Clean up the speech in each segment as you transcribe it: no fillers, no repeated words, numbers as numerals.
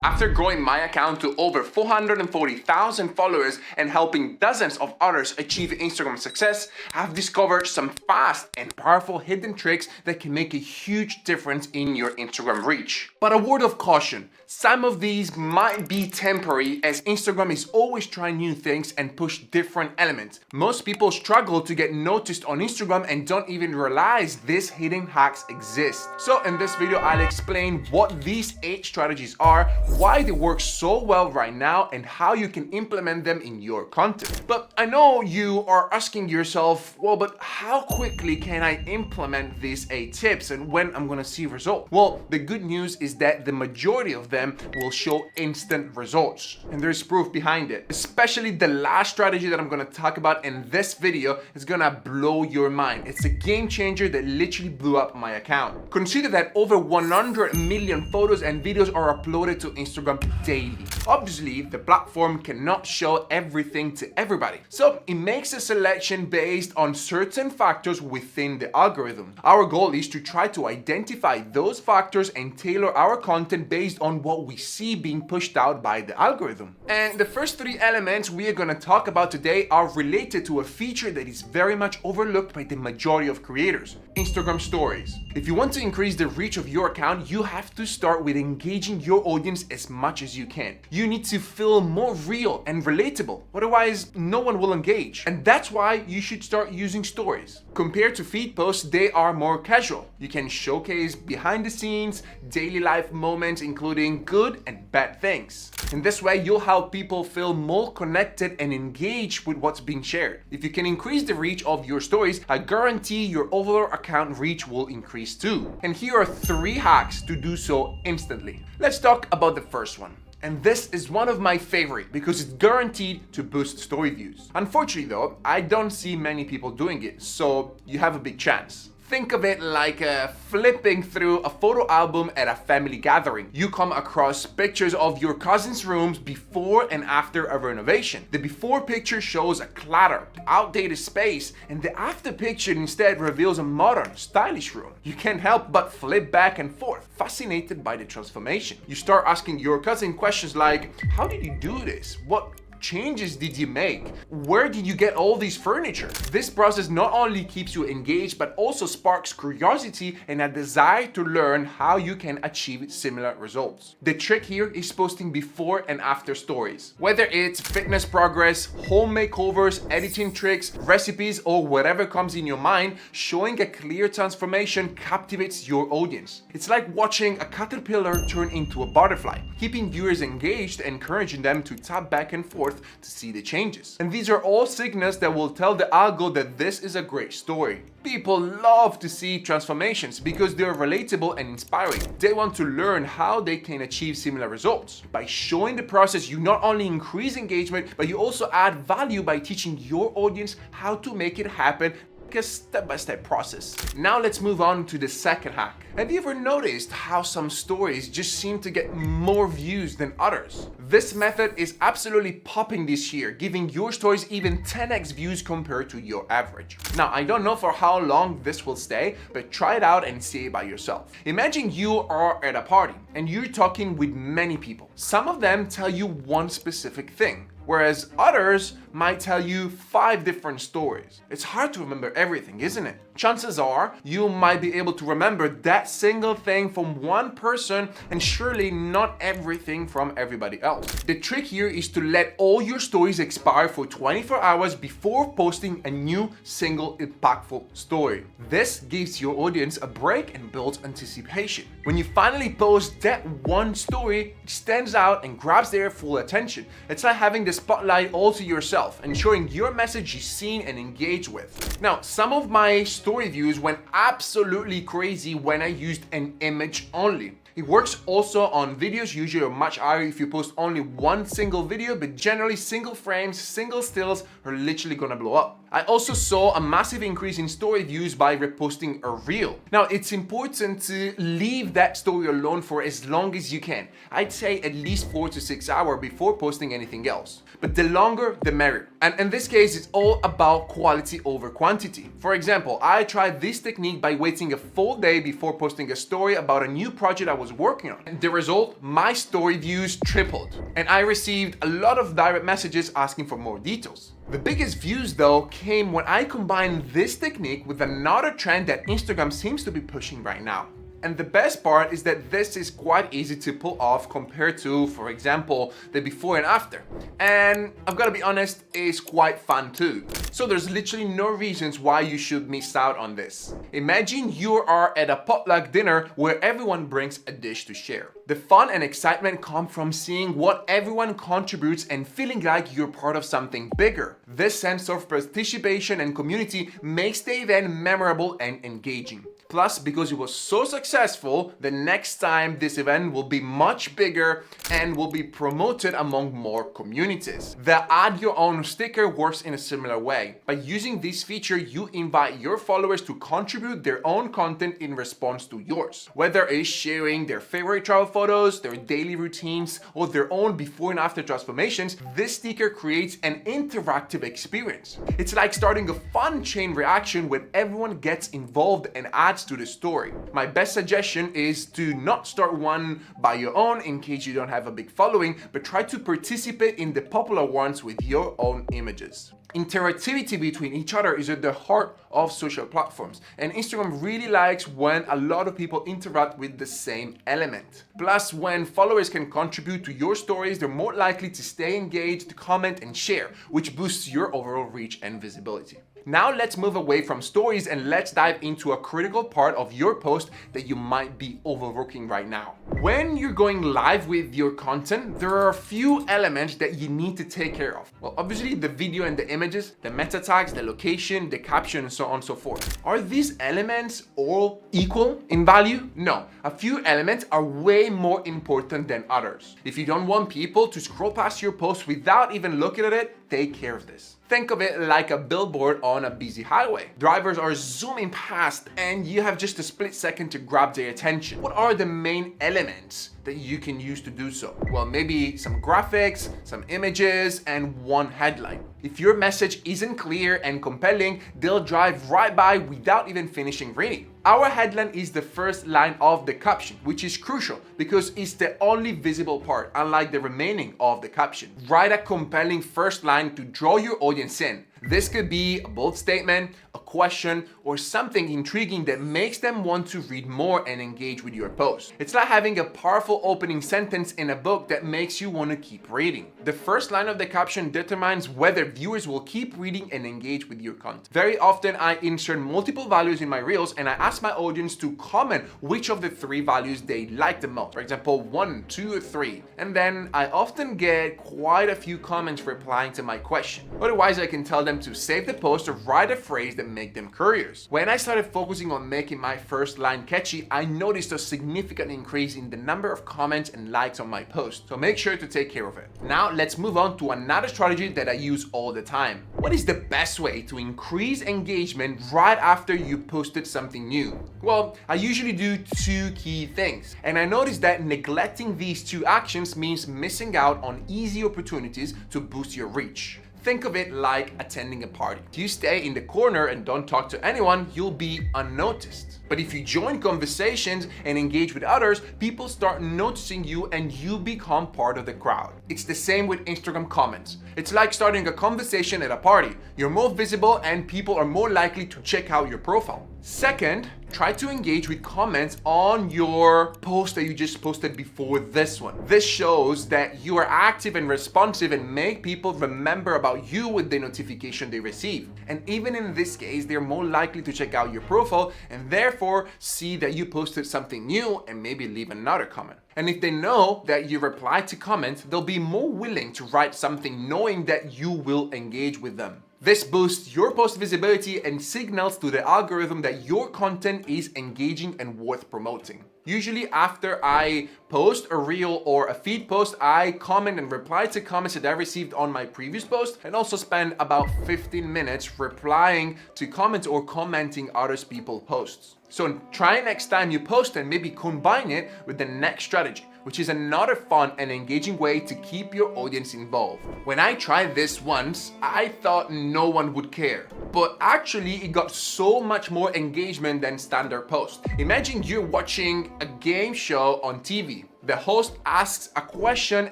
After growing my account to over 440,000 followers and helping dozens of others achieve Instagram success, I've discovered some fast and powerful hidden tricks that can make a huge difference in your Instagram reach. But a word of caution, some of these might be temporary as Instagram is always trying new things and push different elements. Most people struggle to get noticed on Instagram and don't even realize these hidden hacks exist. So in this video, I'll explain what these 8 strategies are, why they work so well right now, and how you can implement them in your content. But I know you are asking yourself, well, but how quickly can I implement these 8 tips and when I'm gonna see results? Well, the good news is that the majority of them will show instant results. And there's proof behind it. Especially the last strategy that I'm gonna talk about in this video is gonna blow your mind. It's a game changer that literally blew up my account. Consider that over 100 million photos and videos are uploaded to Instagram daily. Obviously, the platform cannot show everything to everybody. So it makes a selection based on certain factors within the algorithm. Our goal is to try to identify those factors and tailor our content based on what we see being pushed out by the algorithm. And the first 3 elements we are going to talk about today are related to a feature that is very much overlooked by the majority of creators: Instagram stories. If you want to increase the reach of your account, you have to start with engaging your audience as much as you can. You need to feel more real and relatable, otherwise no one will engage. And that's why you should start using stories. Compared to feed posts, they are more casual. You can showcase behind the scenes, daily life moments, including good and bad things. In this way, you'll help people feel more connected and engaged with what's being shared. If you can increase the reach of your stories, I guarantee your overall account reach will increase too. And here are 3 hacks to do so instantly. Let's talk about the first one. And this is one of my favorite because it's guaranteed to boost story views. Unfortunately though, I don't see many people doing it, so you have a big chance. Think of it like flipping through a photo album at a family gathering. You come across pictures of your cousin's rooms before and after a renovation. The before picture shows a cluttered, outdated space, and the after picture instead reveals a modern, stylish room. You can't help but flip back and forth, fascinated by the transformation. You start asking your cousin questions like, how did you do this? What changes did you make? Where did you get all these furniture? This process not only keeps you engaged, but also sparks curiosity and a desire to learn how you can achieve similar results. The trick here is posting before and after stories. Whether it's fitness progress, home makeovers, editing tricks, recipes, or whatever comes in your mind, showing a clear transformation captivates your audience. It's like watching a caterpillar turn into a butterfly, keeping viewers engaged and encouraging them to tap back and forth to see the changes. And these are all signals that will tell the algo that this is a great story. People love to see transformations because they're relatable and inspiring. They want to learn how they can achieve similar results. By showing the process, you not only increase engagement, but you also add value by teaching your audience how to make it happen, a step-by-step process. Now let's move on to the second hack. Have you ever noticed how some stories just seem to get more views than others? This method is absolutely popping this year, giving your stories even 10x views compared to your average. Now, I don't know for how long this will stay, but try it out and see it by yourself. Imagine you are at a party and you're talking with many people. Some of them tell you one specific thing, whereas others might tell you 5 different stories. It's hard to remember everything, isn't it? Chances are you might be able to remember that single thing from one person and surely not everything from everybody else. The trick here is to let all your stories expire for 24 hours before posting a new single impactful story. This gives your audience a break and builds anticipation. When you finally post that one story, it stands out and grabs their full attention. It's like having the spotlight all to yourself, ensuring your message is seen and engaged with. Now, some of my story views went absolutely crazy when I used an image only. It works also on videos, usually much higher if you post only one single video, but generally single frames, single stills are literally gonna blow up. I also saw a massive increase in story views by reposting a reel. Now, it's important to leave that story alone for as long as you can. I'd say at least 4 to 6 hours before posting anything else. But the longer, the merrier. And in this case, it's all about quality over quantity. For example, I tried this technique by waiting a full day before posting a story about a new project I was working on. And the result, my story views tripled. And I received a lot of direct messages asking for more details. The biggest views though came when I combined this technique with another trend that Instagram seems to be pushing right now. And the best part is that this is quite easy to pull off compared to, for example, the before and after. And I've got to be honest, it's quite fun too. So there's literally no reasons why you should miss out on this. Imagine you are at a potluck dinner where everyone brings a dish to share. The fun and excitement come from seeing what everyone contributes and feeling like you're part of something bigger. This sense of participation and community makes the event memorable and engaging. Plus, because it was so successful, the next time this event will be much bigger and will be promoted among more communities. The add your own sticker works in a similar way. By using this feature, you invite your followers to contribute their own content in response to yours. Whether it's sharing their favorite travel photos, their daily routines, or their own before and after transformations, this sticker creates an interactive experience. It's like starting a fun chain reaction when everyone gets involved and adds to the story. My best suggestion is to not start one by your own in case you don't have a big following, but try to participate in the popular ones with your own images. Interactivity between each other is at the heart of social platforms, and Instagram really likes when a lot of people interact with the same element. Plus, when followers can contribute to your stories, they're more likely to stay engaged, comment, and share, which boosts your overall reach and visibility. Now let's move away from stories and let's dive into a critical part of your post that you might be overlooking right now. When you're going live with your content, there are a few elements that you need to take care of. Well, obviously the video and the images, the meta tags, the location, the caption, and so on and so forth. Are these elements all equal in value? No, a few elements are way more important than others. If you don't want people to scroll past your post without even looking at it, take care of this. Think of it like a billboard on a busy highway. Drivers are zooming past and you have just a split second to grab their attention. What are the main elements that you can use to do so? Well, maybe some graphics, some images, and one headline. If your message isn't clear and compelling, they'll drive right by without even finishing reading. Our headline is the first line of the caption, which is crucial because it's the only visible part, unlike the remaining of the caption. Write a compelling first line to draw your audience in. This could be a bold statement, a question, or something intriguing that makes them want to read more and engage with your post. It's like having a powerful opening sentence in a book that makes you want to keep reading. The first line of the caption determines whether viewers will keep reading and engage with your content. Very often, I insert multiple values in my reels and I ask my audience to comment which of the 3 values they like the most. For example, 1, 2, or 3. And then I often get quite a few comments replying to my question. Otherwise, I can tell them to save the post or write a phrase that make them curious. When I started focusing on making my first line catchy, I noticed a significant increase in the number of comments and likes on my post. So make sure to take care of it. Now let's move on to another strategy that I use all the time. What is the best way to increase engagement right after you posted something new? Well, I usually do 2 key things, and I noticed that neglecting these 2 actions means missing out on easy opportunities to boost your reach. Think of it like attending a party. If you stay in the corner and don't talk to anyone, you'll be unnoticed. But if you join conversations and engage with others, people start noticing you and you become part of the crowd. It's the same with Instagram comments. It's like starting a conversation at a party. You're more visible and people are more likely to check out your profile. Second, try to engage with comments on your post that you just posted before this one. This shows that you are active and responsive and make people remember about you with the notification they receive. And even in this case, they're more likely to check out your profile and therefore see that you posted something new and maybe leave another comment. And if they know that you reply to comments, they'll be more willing to write something knowing that you will engage with them. This boosts your post visibility and signals to the algorithm that your content is engaging and worth promoting. Usually after I post a reel or a feed post, I comment and reply to comments that I received on my previous post, and also spend about 15 minutes replying to comments or commenting others people's posts. So try next time you post and maybe combine it with the next strategy, which is another fun and engaging way to keep your audience involved. When I tried this once, I thought no one would care, but actually it got so much more engagement than standard posts. Imagine you're watching a game show on TV. The host asks a question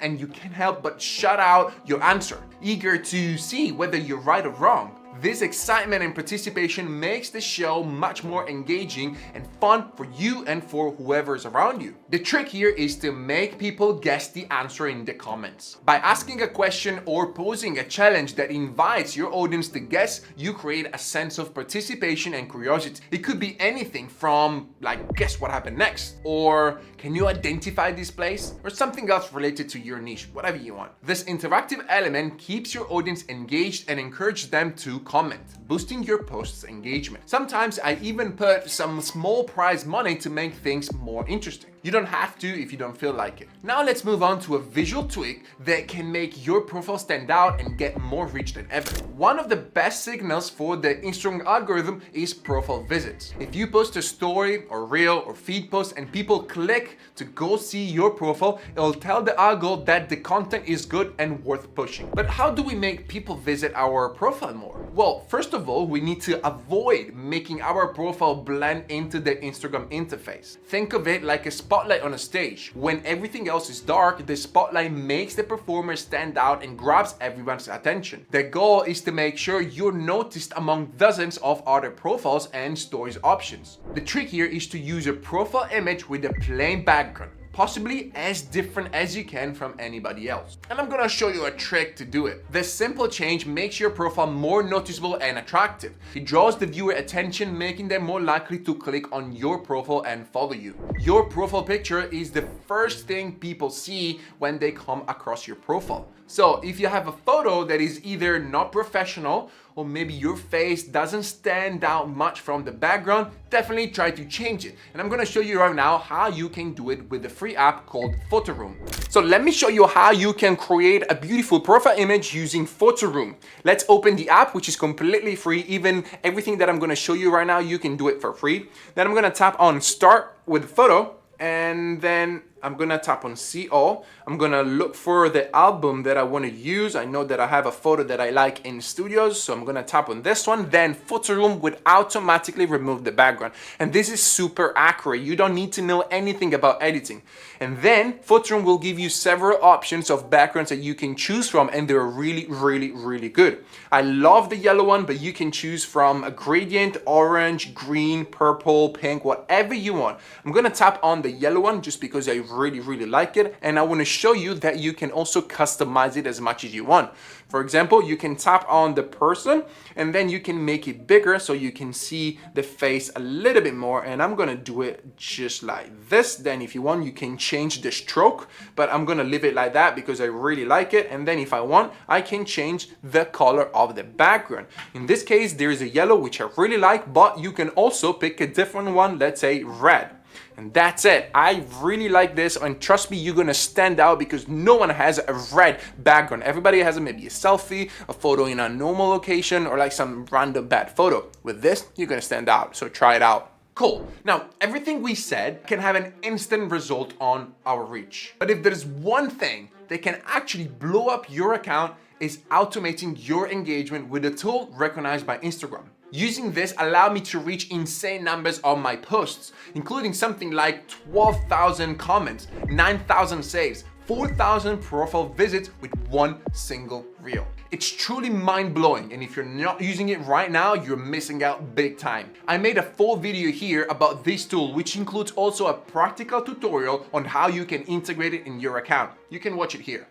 and you can't help but shout out your answer, eager to see whether you're right or wrong. This excitement and participation makes the show much more engaging and fun for you and for whoever's around you. The trick here is to make people guess the answer in the comments. By asking a question or posing a challenge that invites your audience to guess, you create a sense of participation and curiosity. It could be anything from like, guess what happened next? Or can you identify this place? Or something else related to your niche, whatever you want. This interactive element keeps your audience engaged and encourages them to comment, boosting your post's engagement. Sometimes I even put some small prize money to make things more interesting. You don't have to if you don't feel like it. Now let's move on to a visual tweak that can make your profile stand out and get more reach than ever. One of the best signals for the Instagram algorithm is profile visits. If you post a story or reel or feed post and people click to go see your profile, it'll tell the algo that the content is good and worth pushing. But how do we make people visit our profile more? Well, first of all, we need to avoid making our profile blend into the Instagram interface. Think of it like a spotlight on a stage. When everything else is dark, the spotlight makes the performer stand out and grabs everyone's attention. The goal is to make sure you're noticed among dozens of other profiles and stories options. The trick here is to use a profile image with a plain background, possibly as different as you can from anybody else. And I'm gonna show you a trick to do it. This simple change makes your profile more noticeable and attractive. It draws the viewer attention, making them more likely to click on your profile and follow you. Your profile picture is the first thing people see when they come across your profile. So if you have a photo that is either not professional or maybe your face doesn't stand out much from the background, definitely try to change it. And I'm gonna show you right now how you can do it with the free app called Photo Room. So let me show you how you can create a beautiful profile image using Photo Room. Let's open the app, which is completely free. Even everything that I'm gonna show you right now, you can do it for free. Then I'm gonna tap on Start with Photo, and then I'm gonna tap on See All. I'm gonna look for the album that I wanna use. I know that I have a photo that I like in Studios, so I'm gonna tap on this one. Then Photo Room would automatically remove the background. And this is super accurate. You don't need to know anything about editing. And then Photo Room will give you several options of backgrounds that you can choose from, and they're really, really, really good. I love the yellow one, but you can choose from a gradient, orange, green, purple, pink, whatever you want. I'm gonna tap on the yellow one just because I really like it, and I want to show you that you can also customize it as much as you want. For example, you can tap on the person and then you can make it bigger so you can see the face a little bit more, and I'm gonna do it just like this. Then if you want, you can change the stroke, but I'm gonna leave it like that because I really like it. And then if I want, I can change the color of the background. In this case, there is a yellow, which I really like, but you can also pick a different one, let's say red. And that's it. I really like this, and trust me, you're gonna stand out because no one has a red background. Everybody has maybe a selfie, a photo in a normal location, or like some random bad photo. With this, you're gonna stand out, so try it out. Cool. Now, everything we said can have an instant result on our reach. But if there's one thing that can actually blow up your account, is automating your engagement with a tool recognized by Instagram. Using this allowed me to reach insane numbers on my posts, including something like 12,000 comments, 9,000 saves, 4,000 profile visits with one single reel. It's truly mind-blowing, and if you're not using it right now, you're missing out big time. I made a full video here about this tool, which includes also a practical tutorial on how you can integrate it in your account. You can watch it here.